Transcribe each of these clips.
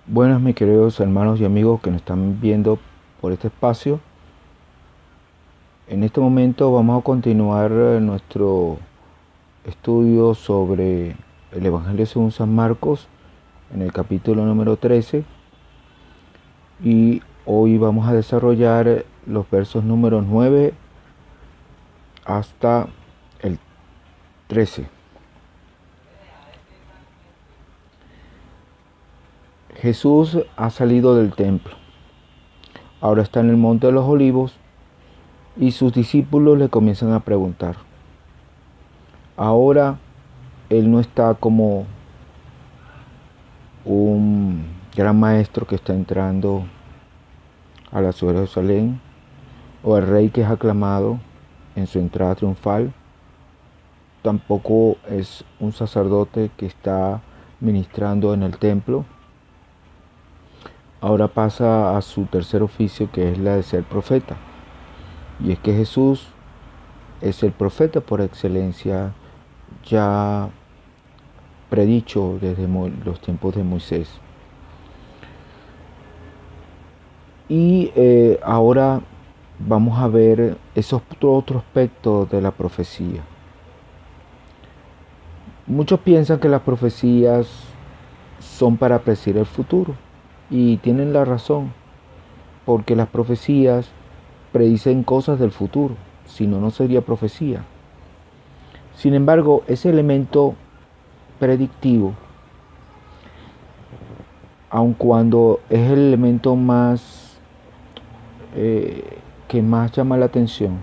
Buenas, mis queridos hermanos y amigos que nos están viendo por este espacio. En este momento vamos a continuar nuestro estudio sobre el Evangelio según San Marcos en el capítulo número 13 y hoy vamos a desarrollar los versos números 9 hasta el 13. Jesús ha salido del templo. Ahora está en el Monte de los Olivos y sus discípulos le comienzan a preguntar. Ahora Él no está como un gran maestro que está entrando a la ciudad de Jerusalén, o el rey que es aclamado en su entrada triunfal. Tampoco es un sacerdote que está ministrando en el templo. Ahora pasa a su tercer oficio, que es la de ser profeta. Y es que Jesús es el profeta por excelencia, ya predicho desde los tiempos de Moisés. Y ahora vamos a ver esos otros aspectos de la profecía. Muchos piensan que las profecías son para predecir el futuro y tienen la razón, porque las profecías predicen cosas del futuro, si no, no sería profecía. Sin embargo, ese elemento predictivo, aun cuando es el elemento más que más llama la atención,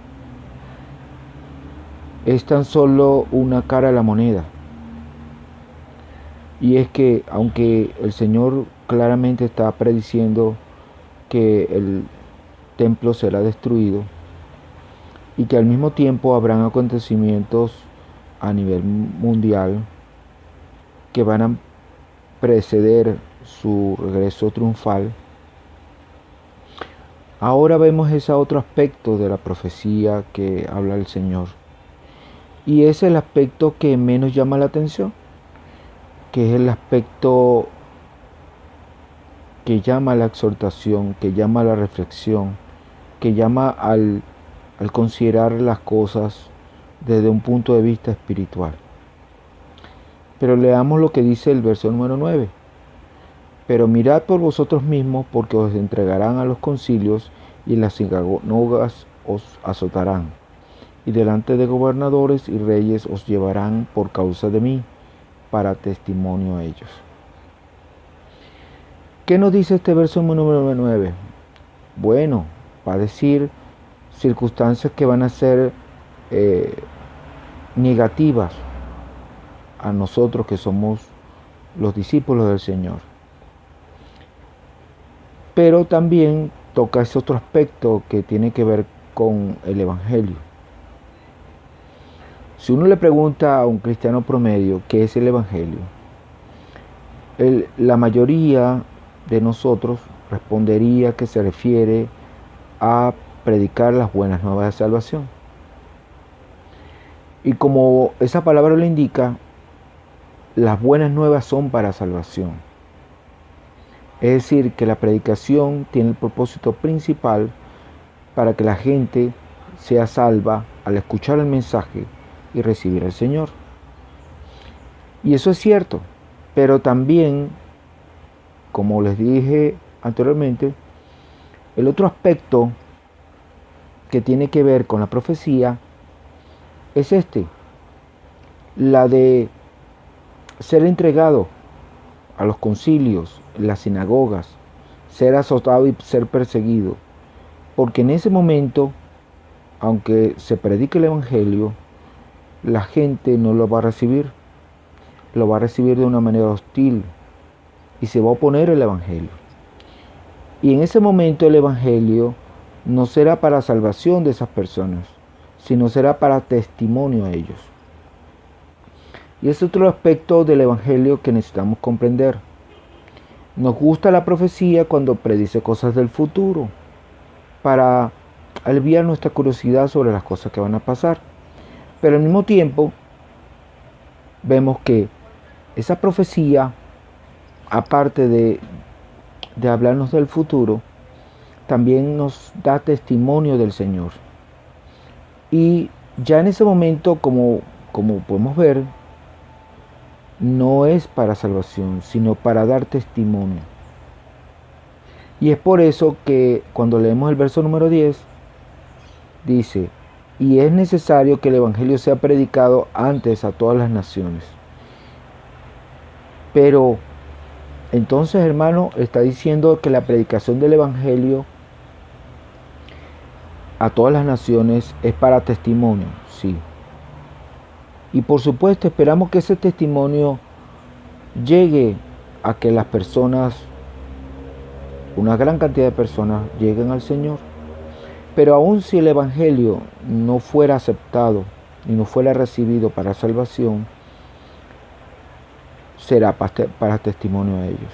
es tan solo una cara de la moneda. Y es que aunque el Señor claramente está prediciendo que el templo será destruido y que al mismo tiempo habrán acontecimientos a nivel mundial que van a preceder su regreso triunfal, ahora vemos ese otro aspecto de la profecía que habla el Señor. Y es el aspecto que menos llama la atención, que es el aspecto que llama a la exhortación, que llama a la reflexión, que llama al considerar las cosas desde un punto de vista espiritual. Pero leamos lo que dice el verso número 9. Pero mirad por vosotros mismos, porque os entregarán a los concilios y en las sinagogas os azotarán, y delante de gobernadores y reyes os llevarán por causa de mí, para testimonio a ellos. ¿Qué nos dice este verso número 9? Bueno, va a decir circunstancias que van a ser negativas a nosotros que somos los discípulos del Señor. Pero también toca ese otro aspecto que tiene que ver con el Evangelio. Si uno le pregunta a un cristiano promedio qué es el Evangelio, la mayoría de nosotros respondería que se refiere a predicar las buenas nuevas de salvación. Y como esa palabra lo indica, las buenas nuevas son para salvación. Es decir, que la predicación tiene el propósito principal para que la gente sea salva al escuchar el mensaje y recibir al Señor. Y eso es cierto, pero también, como les dije anteriormente, el otro aspecto que tiene que ver con la profecía es la de ser entregado a los concilios, en las sinagogas, ser azotado y ser perseguido. Porque en ese momento, aunque se predique el Evangelio, la gente no lo va a recibir. Lo va a recibir de una manera hostil y se va a oponer al Evangelio. Y en ese momento el Evangelio no será para salvación de esas personas, sino será para testimonio a ellos. Y es otro aspecto del Evangelio que necesitamos comprender. Nos gusta la profecía cuando predice cosas del futuro, para aliviar nuestra curiosidad sobre las cosas que van a pasar. Pero al mismo tiempo, vemos que esa profecía, aparte de de hablarnos del futuro, también nos da testimonio del Señor. Y ya en ese momento, como podemos ver, no es para salvación, sino para dar testimonio. Y es por eso que cuando leemos el verso número 10, dice, y es necesario que el Evangelio sea predicado antes a todas las naciones. Pero entonces, hermano, está diciendo que la predicación del Evangelio a todas las naciones es para testimonio, sí. Y por supuesto esperamos que ese testimonio llegue a que las personas, una gran cantidad de personas, lleguen al Señor. Pero aun si el Evangelio no fuera aceptado y no fuera recibido para salvación, será para testimonio a ellos.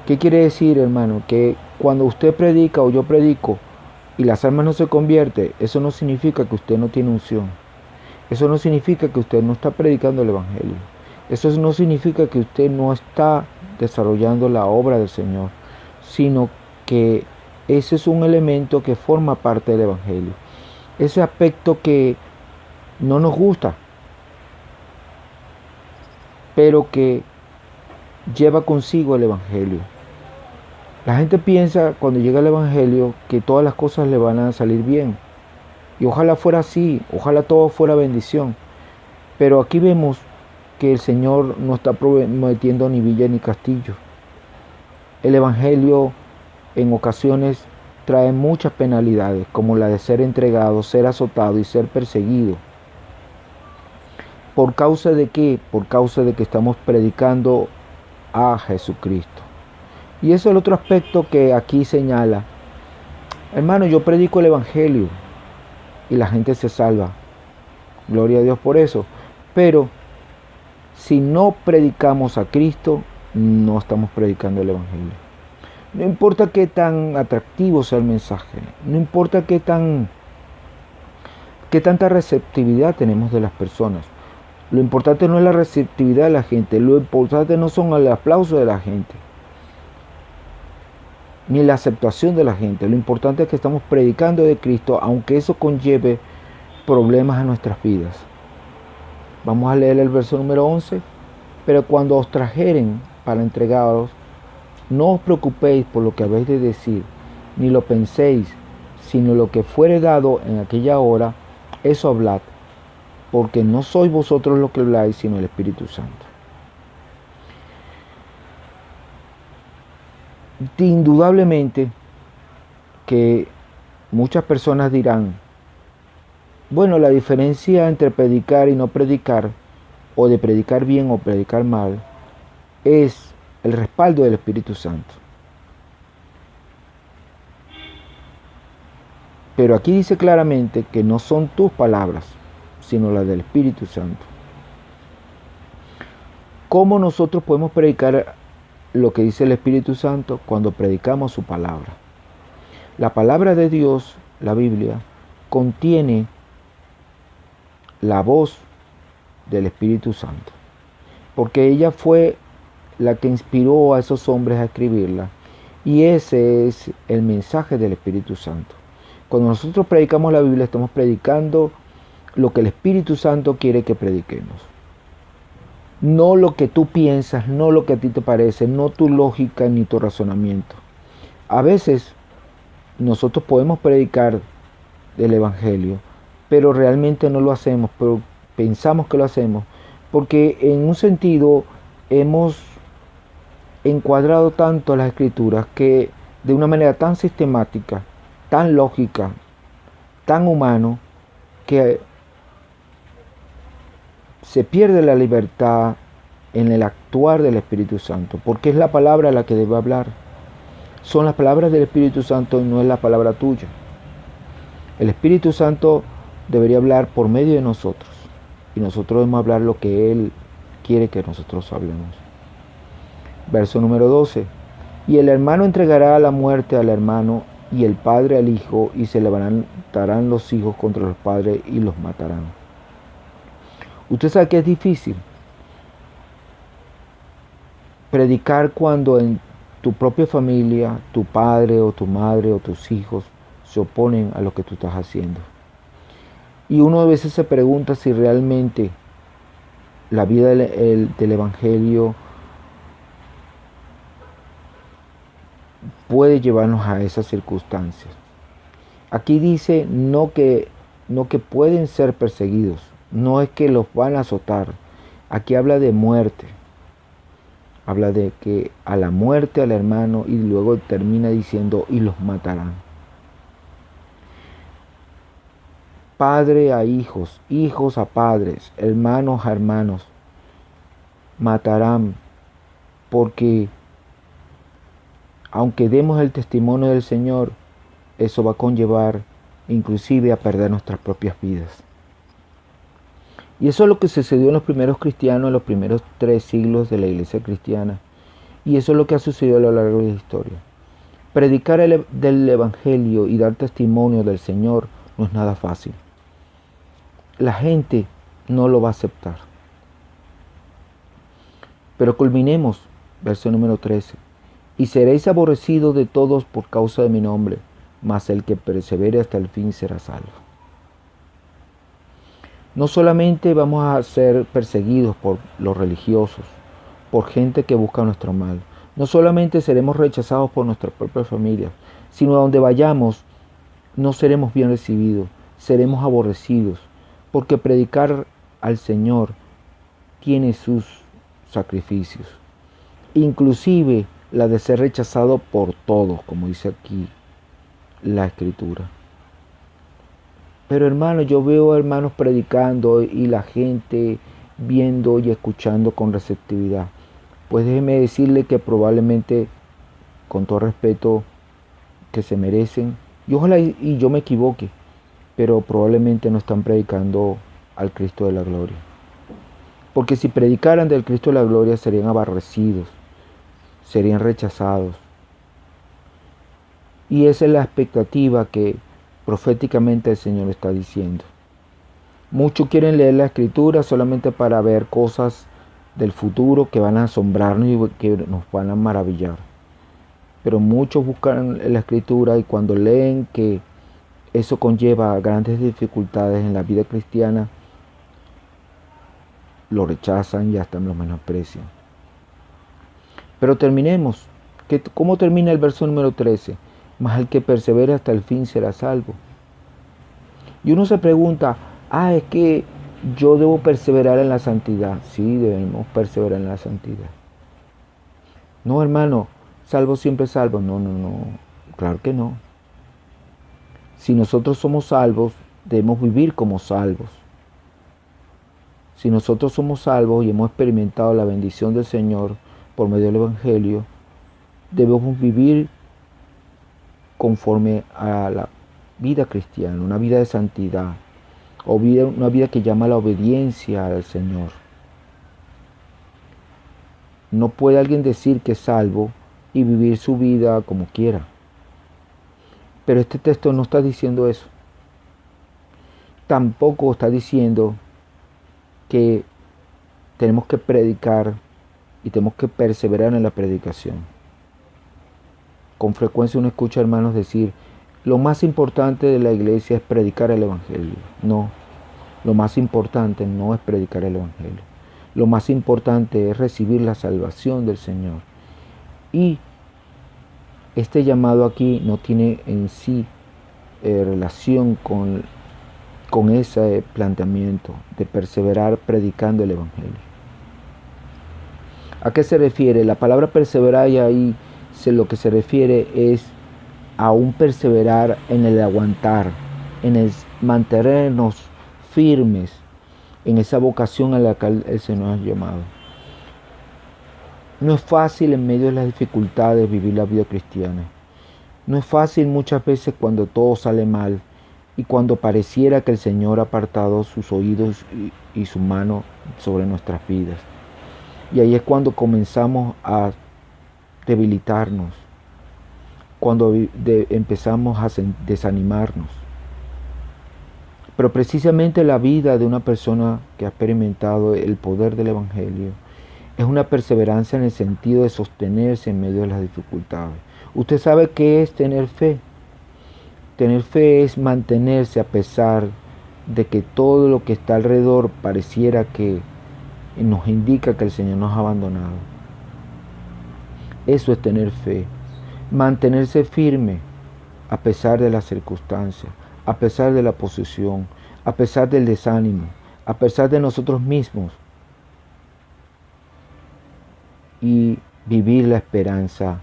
¿Qué quiere decir, hermano? Que cuando usted predica o yo predico y las almas no se convierten, eso no significa que usted no tiene unción. Eso no significa que usted no está predicando el Evangelio. Eso no significa que usted no está desarrollando la obra del Señor, sino que ese es un elemento que forma parte del Evangelio. Ese aspecto que no nos gusta, pero que lleva consigo el Evangelio. La gente piensa cuando llega el Evangelio que todas las cosas le van a salir bien. Y ojalá fuera así, ojalá todo fuera bendición. Pero aquí vemos que el Señor no está prometiendo ni villa ni castillo. El Evangelio en ocasiones trae muchas penalidades, como la de ser entregado, ser azotado y ser perseguido. ¿Por causa de qué? Por causa de que estamos predicando a Jesucristo. Y ese es el otro aspecto que aquí señala. Hermano, yo predico el Evangelio y la gente se salva. Gloria a Dios por eso. Pero si no predicamos a Cristo, no estamos predicando el Evangelio. No importa qué tan atractivo sea el mensaje, no importa qué tanta receptividad tenemos de las personas. Lo importante no es la receptividad de la gente, lo importante no son el aplauso de la gente, ni la aceptación de la gente. Lo importante es que estamos predicando de Cristo, aunque eso conlleve problemas a nuestras vidas. Vamos a leer el verso número 11. Pero cuando os trajeren para entregaros, no os preocupéis por lo que habéis de decir, ni lo penséis, sino lo que fuere dado en aquella hora, eso hablad, porque no sois vosotros los que habláis, sino el Espíritu Santo. Indudablemente que muchas personas dirán, bueno, la diferencia entre predicar y no predicar, o de predicar bien o predicar mal, es el respaldo del Espíritu Santo. Pero aquí dice claramente que no son tus palabras, sino las del Espíritu Santo. ¿Cómo nosotros podemos predicar lo que dice el Espíritu Santo? Cuando predicamos su palabra. La palabra de Dios, la Biblia, contiene la voz del Espíritu Santo, porque ella fue la que inspiró a esos hombres a escribirla, y ese es el mensaje del Espíritu Santo. Cuando nosotros predicamos la Biblia, estamos predicando lo que el Espíritu Santo quiere que prediquemos. No lo que tú piensas, no lo que a ti te parece, no tu lógica ni tu razonamiento. A veces nosotros podemos predicar el Evangelio, pero realmente no lo hacemos, pero pensamos que lo hacemos, porque en un sentido hemos encuadrado tanto las Escrituras que de una manera tan sistemática, tan lógica, tan humano, que se pierde la libertad en el actuar del Espíritu Santo, porque es la palabra la que debe hablar. Son las palabras del Espíritu Santo y no es la palabra tuya. El Espíritu Santo debería hablar por medio de nosotros, y nosotros debemos hablar lo que Él quiere que nosotros hablemos. Verso número 12. Y el hermano entregará a la muerte al hermano, y el padre al hijo, y se levantarán los hijos contra los padres y los matarán. Usted sabe que es difícil predicar cuando tu propia familia, tu padre o tu madre o tus hijos se oponen a lo que tú estás haciendo. Y uno a veces se pregunta si realmente la vida del Evangelio puede llevarnos a esas circunstancias. Aquí dice no que pueden ser perseguidos, no es que los van a azotar. Aquí habla de muerte. Habla de que a la muerte al hermano y luego termina diciendo y los matarán. Padre a hijos, hijos a padres, hermanos a hermanos, matarán porque aunque demos el testimonio del Señor, eso va a conllevar inclusive a perder nuestras propias vidas. Y eso es lo que sucedió en los primeros cristianos, en los primeros 3 siglos de la iglesia cristiana. Y eso es lo que ha sucedido a lo largo de la historia. Predicar del Evangelio y dar testimonio del Señor no es nada fácil. La gente no lo va a aceptar. Pero culminemos, verso número 13. Y seréis aborrecidos de todos por causa de mi nombre, mas el que persevere hasta el fin será salvo. No solamente vamos a ser perseguidos por los religiosos, por gente que busca nuestro mal. No solamente seremos rechazados por nuestra propia familia, sino a donde vayamos no seremos bien recibidos, seremos aborrecidos, porque predicar al Señor tiene sus sacrificios, inclusive la de ser rechazado por todos, como dice aquí la Escritura. Pero hermano, yo veo hermanos predicando y la gente viendo y escuchando con receptividad. Pues déjeme decirle que probablemente, con todo respeto que se merecen, y ojalá y yo me equivoque, pero probablemente no están predicando al Cristo de la gloria. Porque si predicaran del Cristo de la gloria serían aborrecidos, serían rechazados. Y esa es la expectativa que proféticamente el Señor está diciendo. Muchos quieren leer la Escritura solamente para ver cosas del futuro que van a asombrarnos y que nos van a maravillar. Pero muchos buscan la Escritura y cuando leen que eso conlleva grandes dificultades en la vida cristiana, lo rechazan y hasta lo menosprecian. Pero terminemos. ¿Cómo termina el verso número 13? Mas el que persevere hasta el fin será salvo. Y uno se pregunta, es que yo debo perseverar en la santidad. Sí, debemos perseverar en la santidad. No, hermano, salvo siempre salvo. No, claro que no. Si nosotros somos salvos, debemos vivir como salvos. Si nosotros somos salvos y hemos experimentado la bendición del Señor por medio del Evangelio, debemos vivir conforme a la vida cristiana, una vida de santidad, o una vida que llama a la obediencia al Señor. No puede alguien decir que es salvo y vivir su vida como quiera. Pero este texto no está diciendo eso. Tampoco está diciendo que tenemos que predicar y tenemos que perseverar en la predicación. Con frecuencia uno escucha hermanos decir, lo más importante de la iglesia es predicar el Evangelio. No, lo más importante no es predicar el Evangelio. Lo más importante es recibir la salvación del Señor. Y este llamado aquí no tiene en sí relación con ese planteamiento de perseverar predicando el Evangelio. ¿A qué se refiere? La palabra perseverar y ahí lo que se refiere es a un perseverar en el aguantar, en el mantenernos firmes en esa vocación a la que el Señor nos ha llamado. No es fácil en medio de las dificultades vivir la vida cristiana. No es fácil muchas veces cuando todo sale mal y cuando pareciera que el Señor ha apartado sus oídos y su mano sobre nuestras vidas. Y ahí es cuando comenzamos a debilitarnos, cuando empezamos a desanimarnos. Pero precisamente la vida de una persona que ha experimentado el poder del Evangelio Es una perseverancia en el sentido de sostenerse en medio de las dificultades. ¿Usted sabe qué es tener fe? Tener fe es mantenerse a pesar de que todo lo que está alrededor pareciera que nos indica que el Señor nos ha abandonado. Eso es tener fe. Mantenerse firme a pesar de las circunstancias, a pesar de la oposición, a pesar del desánimo, a pesar de nosotros mismos. Y vivir la esperanza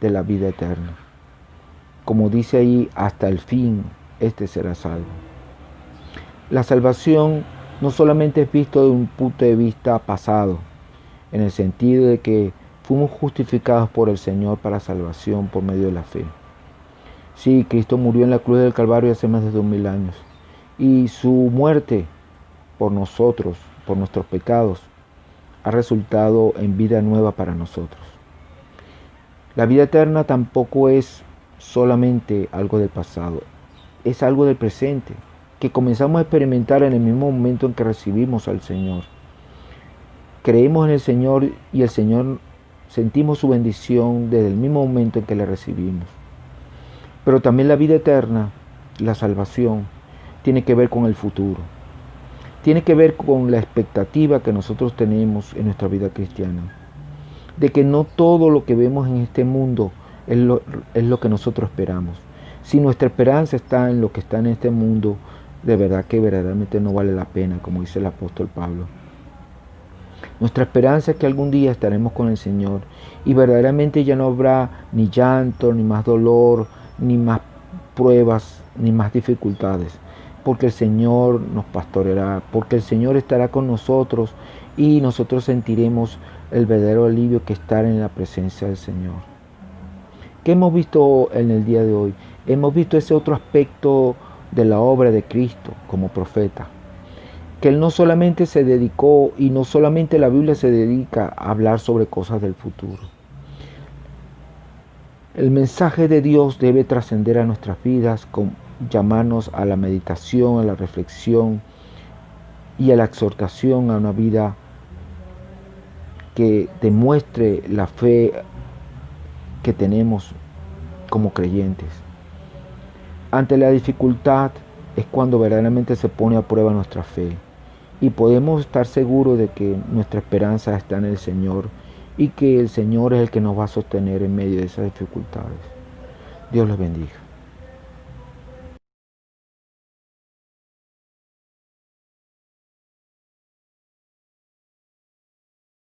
de la vida eterna. Como dice ahí, hasta el fin, este será salvo. La salvación no solamente es visto de un punto de vista pasado, en el sentido de que fuimos justificados por el Señor para salvación por medio de la fe. Sí, Cristo murió en la cruz del Calvario hace más de 2000 años, y su muerte por nosotros, por nuestros pecados, ha resultado en vida nueva para nosotros. La vida eterna tampoco es solamente algo del pasado, es algo del presente, que comenzamos a experimentar en el mismo momento en que recibimos al Señor. Creemos en el Señor y el Señor sentimos su bendición desde el mismo momento en que le recibimos. Pero también la vida eterna, la salvación, tiene que ver con el futuro. Tiene que ver con la expectativa que nosotros tenemos en nuestra vida cristiana. De que no todo lo que vemos en este mundo es lo que nosotros esperamos. Si nuestra esperanza está en lo que está en este mundo, de verdad que verdaderamente no vale la pena, como dice el apóstol Pablo. Nuestra esperanza es que algún día estaremos con el Señor y verdaderamente ya no habrá ni llanto, ni más dolor, ni más pruebas, ni más dificultades, porque el Señor nos pastoreará, porque el Señor estará con nosotros y nosotros sentiremos el verdadero alivio que estar en la presencia del Señor. ¿Qué hemos visto en el día de hoy? Hemos visto ese otro aspecto de la obra de Cristo como profeta, que Él no solamente se dedicó y no solamente la Biblia se dedica a hablar sobre cosas del futuro. El mensaje de Dios debe trascender a nuestras vidas, llamarnos a la meditación, a la reflexión y a la exhortación a una vida que demuestre la fe que tenemos como creyentes. Ante la dificultad es cuando verdaderamente se pone a prueba nuestra fe y podemos estar seguros de que nuestra esperanza está en el Señor y que el Señor es el que nos va a sostener en medio de esas dificultades. Dios les bendiga.